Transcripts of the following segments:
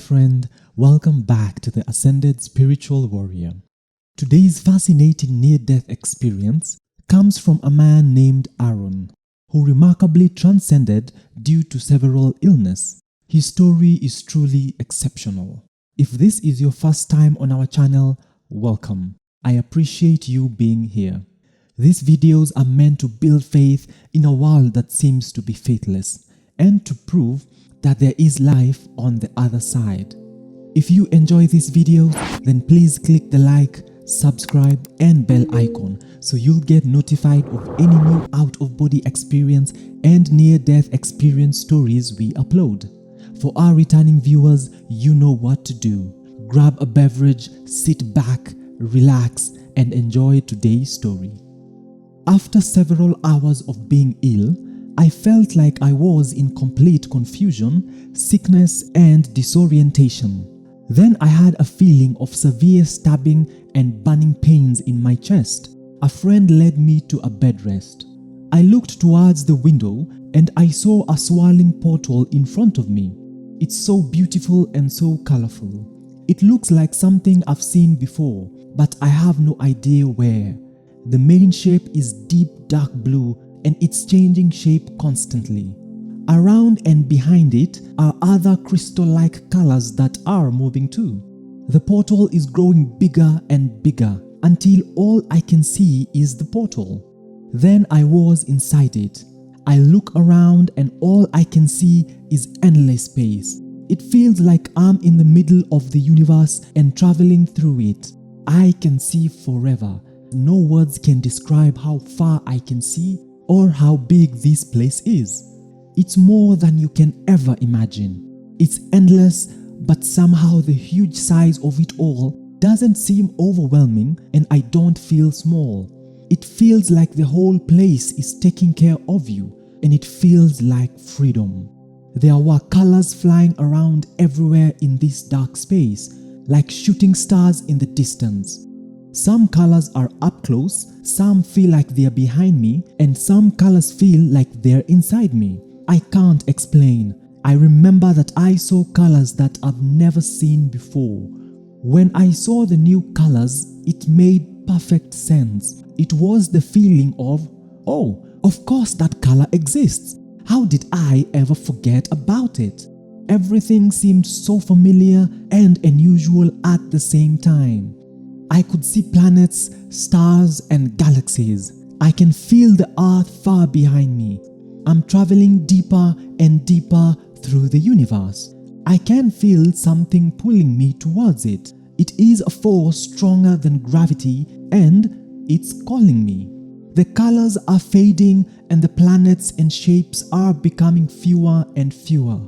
friend, welcome back to the Ascended Spiritual Warrior. Today's fascinating near-death experience comes from a man named Aaron, who remarkably transcended due to several illnesses. His story is truly exceptional. If this is your first time on our channel, welcome. I appreciate you being here. These videos are meant to build faith in a world that seems to be faithless and to prove that there is life on the other side. If you enjoy this video, then please click the like, subscribe and bell icon so you'll get notified of any new out-of-body experience and near-death experience stories we upload. For our returning viewers, you know what to do. Grab a beverage, sit back, relax and enjoy today's story. After several hours of being ill, I felt like I was in complete confusion, sickness and disorientation. Then I had a feeling of severe stabbing and burning pains in my chest. A friend led me to a bed rest. I looked towards the window and I saw a swirling portal in front of me. It's so beautiful and so colorful. It looks like something I've seen before, but I have no idea where. The main shape is deep dark blue and it's changing shape constantly. Around and behind it are other crystal-like colors that are moving too. The portal is growing bigger and bigger until all I can see is the portal. Then I was inside it. I look around and all I can see is endless space. It feels like I'm in the middle of the universe and traveling through it. I can see forever. No words can describe how far I can see or how big this place is. It's more than you can ever imagine. It's endless, but somehow the huge size of it all doesn't seem overwhelming and I don't feel small. It feels like the whole place is taking care of you and it feels like freedom. There were colors flying around everywhere in this dark space, like shooting stars in the distance. Some colors are up close, some feel like they're behind me, and some colors feel like they're inside me. I can't explain. I remember that I saw colors that I've never seen before. When I saw the new colors, it made perfect sense. It was the feeling of, oh, of course that color exists. How did I ever forget about it? Everything seemed so familiar and unusual at the same time. I could see planets, stars and galaxies. I can feel the earth far behind me. I'm traveling deeper and deeper through the universe. I can feel something pulling me towards it. It is a force stronger than gravity and it's calling me. The colors are fading and the planets and shapes are becoming fewer and fewer.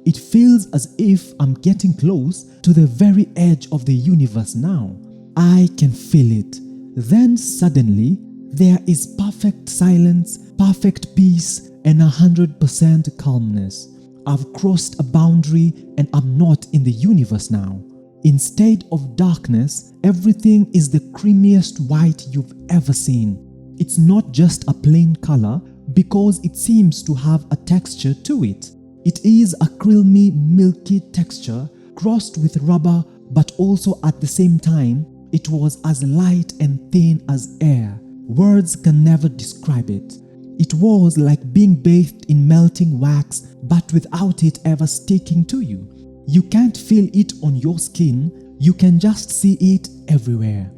It feels as if I'm getting close to the very edge of the universe now. I can feel it. Then suddenly, there is perfect silence, perfect peace, and 100% calmness. I've crossed a boundary and I'm not in the universe now. Instead of darkness, everything is the creamiest white you've ever seen. It's not just a plain color because it seems to have a texture to it. It is a creamy, milky texture crossed with rubber, but also at the same time, it was as light and thin as air. Words can never describe it. It was like being bathed in melting wax, but without it ever sticking to you. You can't feel it on your skin, you can just see it everywhere.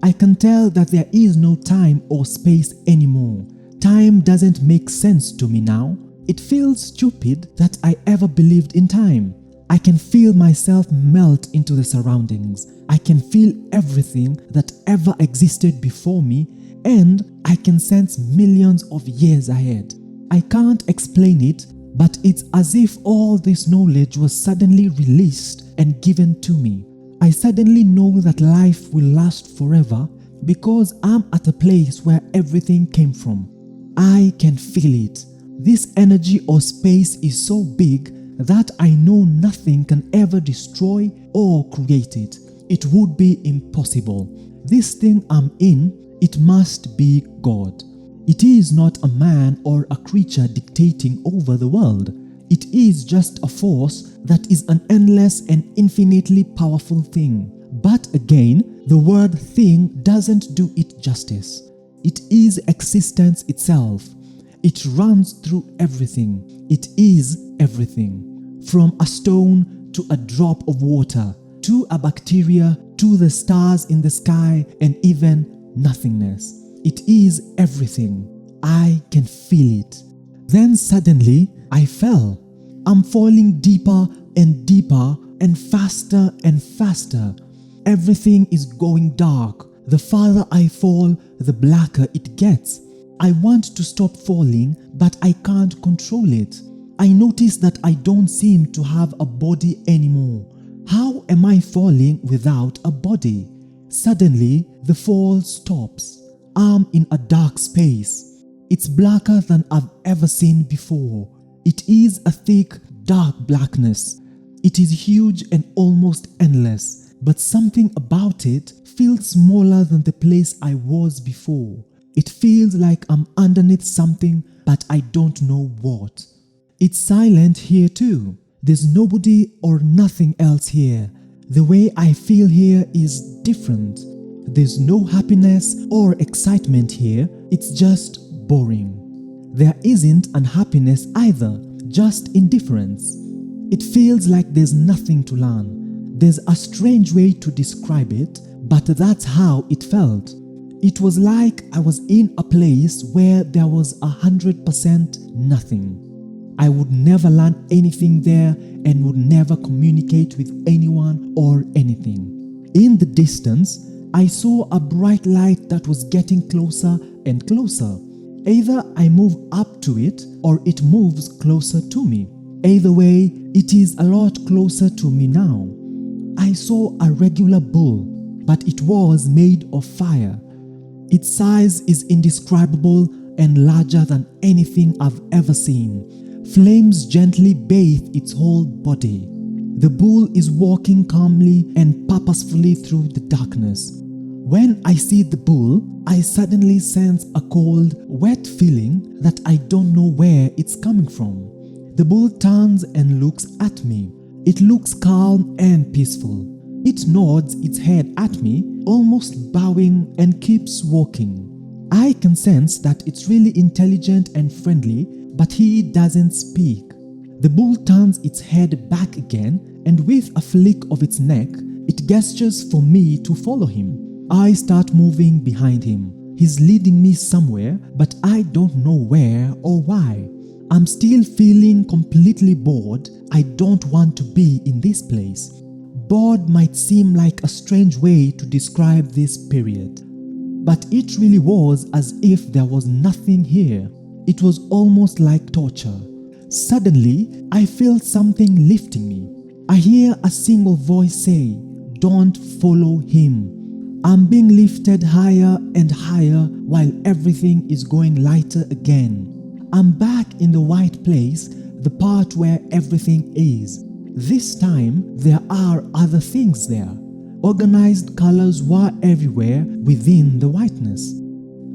I can tell that there is no time or space anymore. Time doesn't make sense to me now. It feels stupid that I ever believed in time. I can feel myself melt into the surroundings. I can feel everything that ever existed before me and I can sense millions of years ahead. I can't explain it, but it's as if all this knowledge was suddenly released and given to me. I suddenly know that life will last forever because I'm at a place where everything came from. I can feel it. This energy or space is so big that I know nothing can ever destroy or create it. It would be impossible. This thing I'm in, it must be God. It is not a man or a creature dictating over the world. It is just a force that is an endless and infinitely powerful thing. But again, the word thing doesn't do it justice. It is existence itself. It runs through everything. It is everything. From a stone to a drop of water, to a bacteria, to the stars in the sky, and even nothingness. It is everything. I can feel it. Then suddenly, I fell. I'm falling deeper and deeper and faster and faster. Everything is going dark. The farther I fall, the blacker it gets. I want to stop falling, but I can't control it. I notice that I don't seem to have a body anymore. How am I falling without a body? Suddenly, the fall stops. I'm in a dark space. It's blacker than I've ever seen before. It is a thick, dark blackness. It is huge and almost endless, but something about it feels smaller than the place I was before. It feels like I'm underneath something, but I don't know what. It's silent here too. There's nobody or nothing else here. The way I feel here is different. There's no happiness or excitement here. It's just boring. There isn't unhappiness either, just indifference. It feels like there's nothing to learn. There's a strange way to describe it, but that's how it felt. It was like I was in a place where there was 100% nothing. I would never learn anything there and would never communicate with anyone or anything. In the distance, I saw a bright light that was getting closer and closer. Either I move up to it or it moves closer to me. Either way, it is a lot closer to me now. I saw a regular bull, but it was made of fire. Its size is indescribable and larger than anything I've ever seen. Flames gently bathe its whole body. The bull is walking calmly and purposefully through the darkness. When I see the bull, I suddenly sense a cold, wet feeling that I don't know where it's coming from. The bull turns and looks at me. It looks calm and peaceful. It nods its head at me, almost bowing, and keeps walking. I can sense that it's really intelligent and friendly, but he doesn't speak. The bull turns its head back again, and with a flick of its neck, it gestures for me to follow him. I start moving behind him. He's leading me somewhere, but I don't know where or why. I'm still feeling completely bored. I don't want to be in this place. Bored might seem like a strange way to describe this period, but it really was as if there was nothing here. It was almost like torture. Suddenly, I feel something lifting me. I hear a single voice say, "Don't follow him." I'm being lifted higher and higher while everything is going lighter again. I'm back in the white place, the part where everything is. This time, there are other things there. Organized colors were everywhere within the whiteness.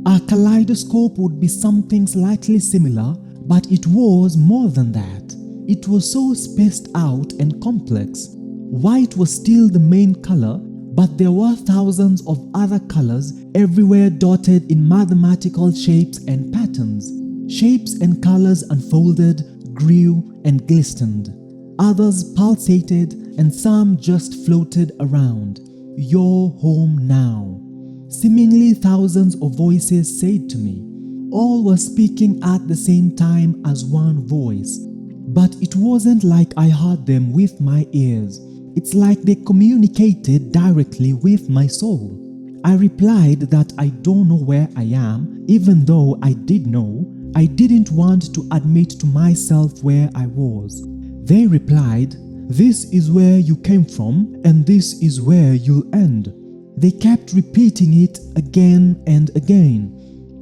A kaleidoscope would be something slightly similar, but it was more than that. It was so spaced out and complex. White was still the main color, but there were thousands of other colors everywhere dotted in mathematical shapes and patterns. Shapes and colors unfolded, grew, and glistened. Others pulsated, and some just floated around. "You're home now." Seemingly thousands of voices said to me. All were speaking at the same time as one voice. But it wasn't like I heard them with my ears. It's like they communicated directly with my soul. I replied that I don't know where I am, even though I did know. I didn't want to admit to myself where I was. They replied, "This is where you came from, and this is where you'll end." They kept repeating it again and again.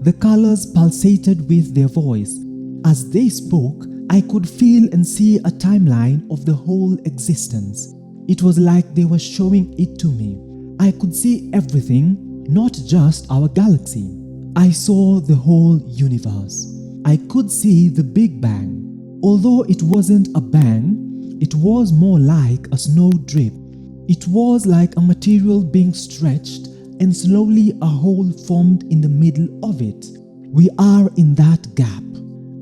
The colors pulsated with their voice. As they spoke, I could feel and see a timeline of the whole existence. It was like they were showing it to me. I could see everything, not just our galaxy. I saw the whole universe. I could see the Big Bang. Although it wasn't a bang, it was more like a snow drip. It was like a material being stretched and slowly a hole formed in the middle of it. We are in that gap.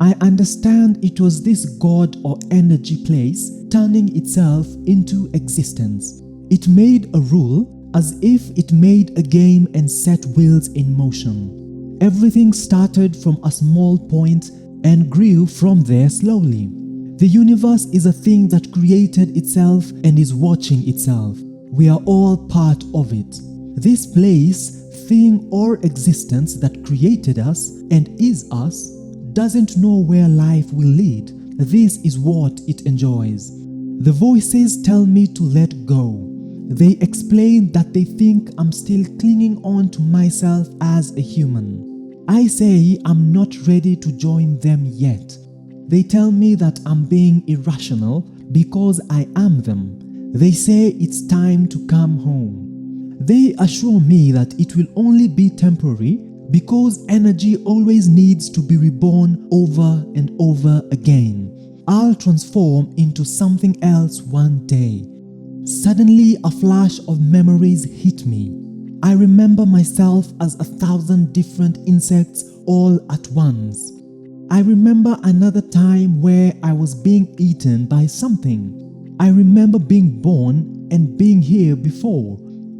I understand it was this God or energy place turning itself into existence. It made a rule as if it made a game and set wheels in motion. Everything started from a small point and grew from there slowly. The universe is a thing that created itself and is watching itself. We are all part of it. This place, thing or existence that created us and is us doesn't know where life will lead. This is what it enjoys. The voices tell me to let go. They explain that they think I'm still clinging on to myself as a human. I say I'm not ready to join them yet. They tell me that I'm being irrational because I am them. They say it's time to come home. They assure me that it will only be temporary because energy always needs to be reborn over and over again. I'll transform into something else one day. Suddenly, a flash of memories hit me. I remember myself as 1,000 different insects all at once. I remember another time where I was being eaten by something. I remember being born and being here before.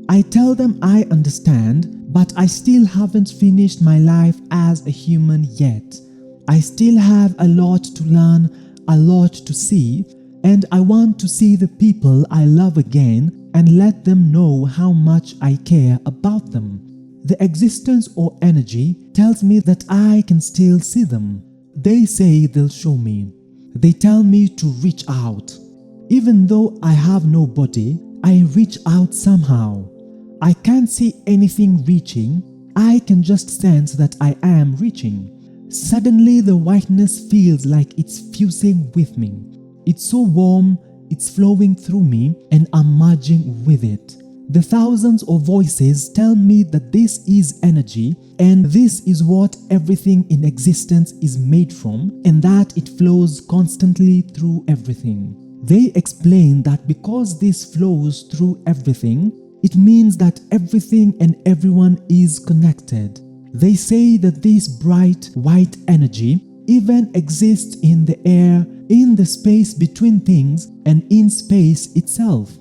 I tell them I understand, but I still haven't finished my life as a human yet. I still have a lot to learn, a lot to see, and I want to see the people I love again and let them know how much I care about them. The existence or energy tells me that I can still see them. They say they'll show me. They tell me to reach out. Even though I have no body, I reach out somehow. I can't see anything reaching, I can just sense that I am reaching. Suddenly the whiteness feels like it's fusing with me. It's so warm, it's flowing through me and I'm merging with it. The thousands of voices tell me that this is energy and this is what everything in existence is made from and that it flows constantly through everything. They explain that because this flows through everything, it means that everything and everyone is connected. They say that this bright white energy even exists in the air, in the space between things, and in space itself.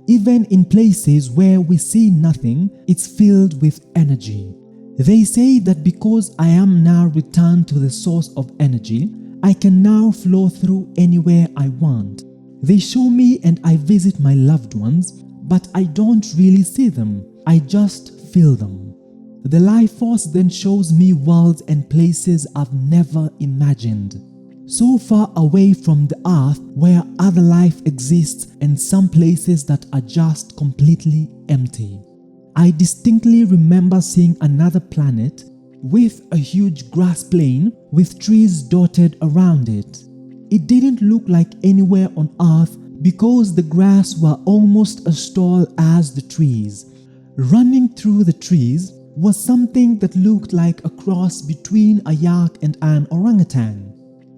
Even in places where we see nothing, it's filled with energy. They say that because I am now returned to the source of energy, I can now flow through anywhere I want. They show me and I visit my loved ones, but I don't really see them, I just feel them. The life force then shows me worlds and places I've never imagined. So far away from the earth where other life exists and some places that are just completely empty. I distinctly remember seeing another planet with a huge grass plain with trees dotted around it. It didn't look like anywhere on earth because the grass were almost as tall as the trees. Running through the trees was something that looked like a cross between a yak and an orangutan.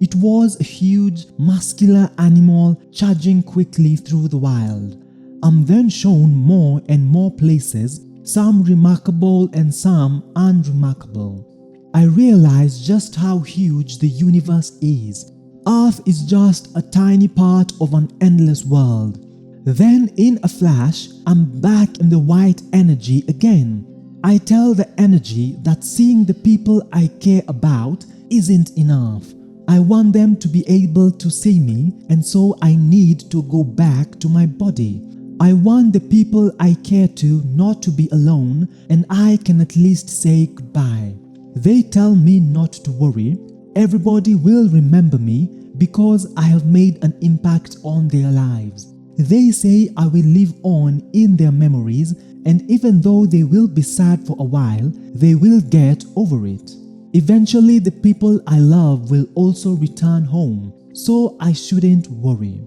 It was a huge, muscular animal charging quickly through the wild. I'm then shown more and more places, some remarkable and some unremarkable. I realize just how huge the universe is. Earth is just a tiny part of an endless world. Then in a flash, I'm back in the white energy again. I tell the energy that seeing the people I care about isn't enough. I want them to be able to see me, and so I need to go back to my body. I want the people I care to not to be alone, and I can at least say goodbye. They tell me not to worry. Everybody will remember me because I have made an impact on their lives. They say I will live on in their memories, and even though they will be sad for a while, they will get over it. Eventually, the people I love will also return home, so I shouldn't worry.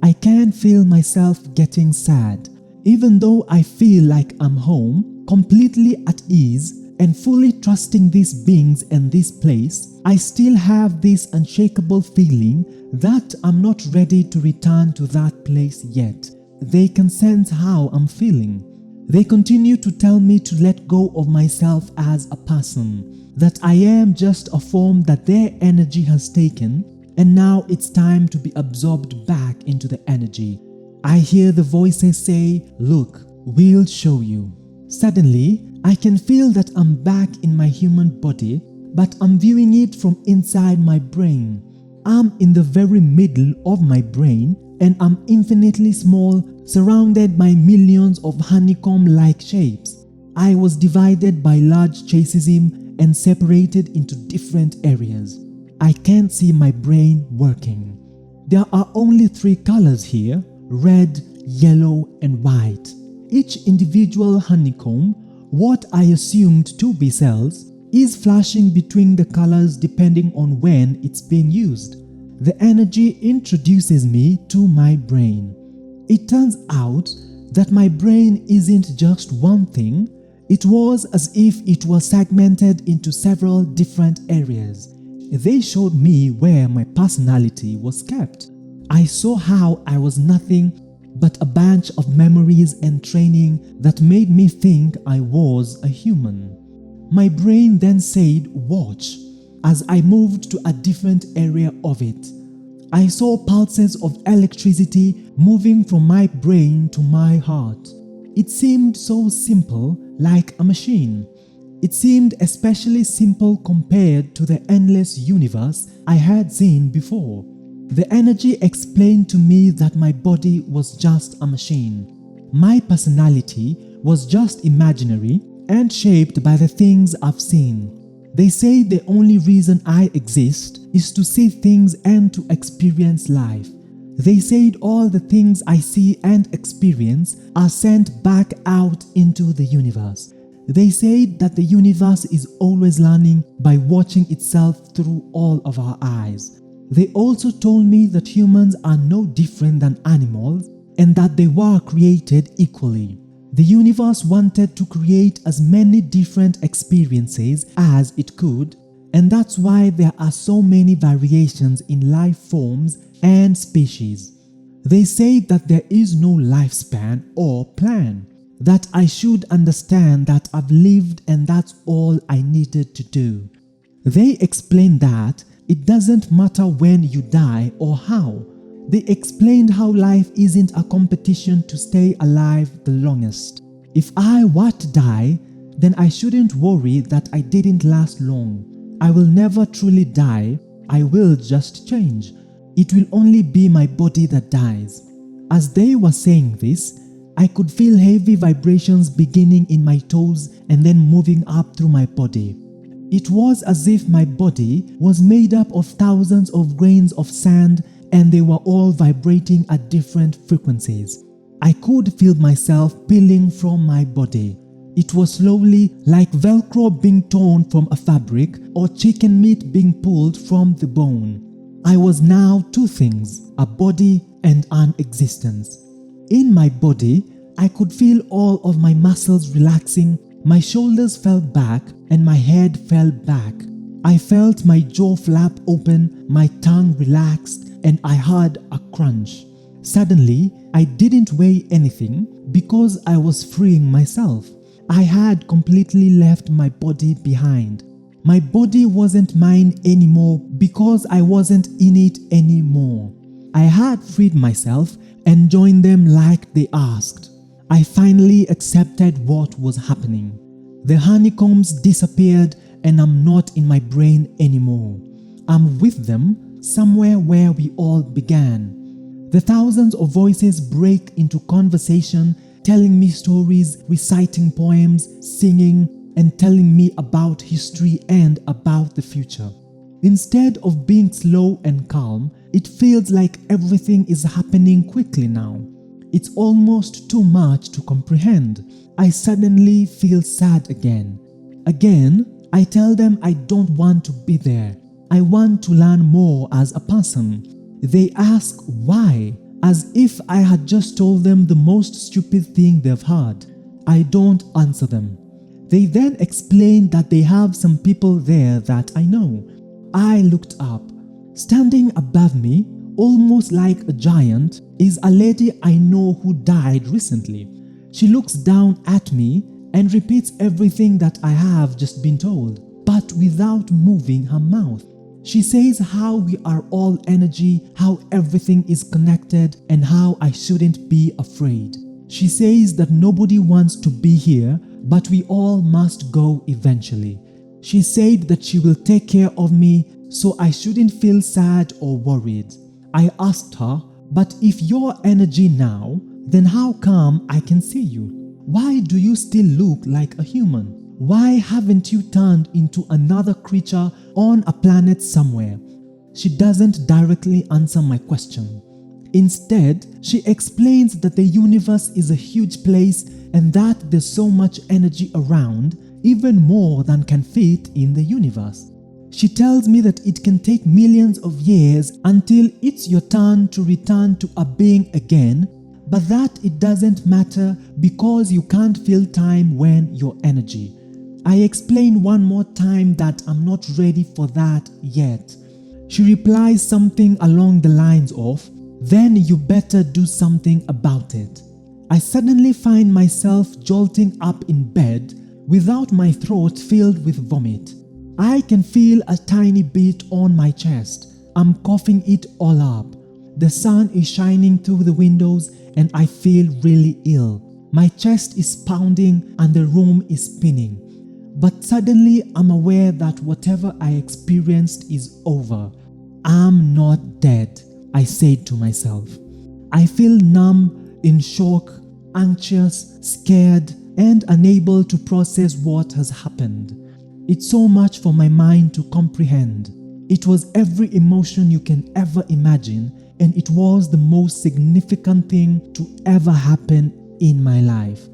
I can't feel myself getting sad. Even though I feel like I'm home, completely at ease, and fully trusting these beings and this place, I still have this unshakable feeling that I'm not ready to return to that place yet. They can sense how I'm feeling. They continue to tell me to let go of myself as a person, that I am just a form that their energy has taken, and now it's time to be absorbed back into the energy. I hear the voices say, "Look, we'll show you." Suddenly, I can feel that I'm back in my human body, but I'm viewing it from inside my brain. I'm in the very middle of my brain, and I'm infinitely small, surrounded by millions of honeycomb-like shapes. I was divided by large chasm and separated into different areas. I can't see my brain working. There are only 3 colors here: red, yellow, and white. Each individual honeycomb, what I assumed to be cells, is flashing between the colors depending on when it's being used. The energy introduces me to my brain. It turns out that my brain isn't just one thing. It was as if it was segmented into several different areas. They showed me where my personality was kept. I saw how I was nothing but a bunch of memories and training that made me think I was a human. My brain then said, "Watch," as I moved to a different area of it. I saw pulses of electricity moving from my brain to my heart. It seemed so simple, like a machine. It seemed especially simple compared to the endless universe I had seen before. The energy explained to me that my body was just a machine. My personality was just imaginary and shaped by the things I've seen. They say the only reason I exist is to see things and to experience life. They said all the things I see and experience are sent back out into the universe. They said that the universe is always learning by watching itself through all of our eyes. They also told me that humans are no different than animals and that they were created equally. The universe wanted to create as many different experiences as it could, and that's why there are so many variations in life forms and species. They say that there is no lifespan or plan, that I should understand that I've lived and that's all I needed to do. They explained that it doesn't matter when you die or how. They explained how life isn't a competition to stay alive the longest. If I were to die, then I shouldn't worry that I didn't last long. I will never truly die, I will just change. It will only be my body that dies. As they were saying this, I could feel heavy vibrations beginning in my toes and then moving up through my body. It was as if my body was made up of thousands of grains of sand and they were all vibrating at different frequencies. I could feel myself peeling from my body. It was slowly like Velcro being torn from a fabric or chicken meat being pulled from the bone. I was now 2 things, a body and an existence. In my body, I could feel all of my muscles relaxing. My shoulders fell back and my head fell back. I felt my jaw flap open, my tongue relaxed, and I heard a crunch. Suddenly, I didn't weigh anything because I was freeing myself. I had completely left my body behind. My body wasn't mine anymore because I wasn't in it anymore. I had freed myself and joined them like they asked. I finally accepted what was happening. The honeycombs disappeared and I'm not in my brain anymore. I'm with them somewhere where we all began. The thousands of voices break into conversation, telling me stories, reciting poems, singing, and telling me about history and about the future. Instead of being slow and calm, it feels like everything is happening quickly now. It's almost too much to comprehend. I suddenly feel sad again. Again, I tell them I don't want to be there. I want to learn more as a person. They ask why, as if I had just told them the most stupid thing they've heard. I don't answer them. They then explained that they have some people there that I know. I looked up. Standing above me, almost like a giant, is a lady I know who died recently. She looks down at me and repeats everything that I have just been told, but without moving her mouth. She says how we are all energy, how everything is connected, and how I shouldn't be afraid. She says that nobody wants to be here, but we all must go eventually. She said that she will take care of me, so I shouldn't feel sad or worried. I asked her, but if you're energy now, then how come I can see you? Why do you still look like a human? Why haven't you turned into another creature on a planet somewhere? She doesn't directly answer my question. Instead, she explains that the universe is a huge place and that there's so much energy around, even more than can fit in the universe. She tells me that it can take millions of years until it's your turn to return to a being again, but that it doesn't matter because you can't feel time when you're energy. I explain one more time that I'm not ready for that yet. She replies something along the lines of, "Then you better do something about it." I suddenly find myself jolting up in bed without my throat filled with vomit. I can feel a tiny bit on my chest. I'm coughing it all up. The sun is shining through the windows and I feel really ill. My chest is pounding and the room is spinning. But suddenly I'm aware that whatever I experienced is over. I'm not dead, I said to myself. I feel numb, in shock, anxious, scared, and unable to process what has happened. It's so much for my mind to comprehend. It was every emotion you can ever imagine, and it was the most significant thing to ever happen in my life.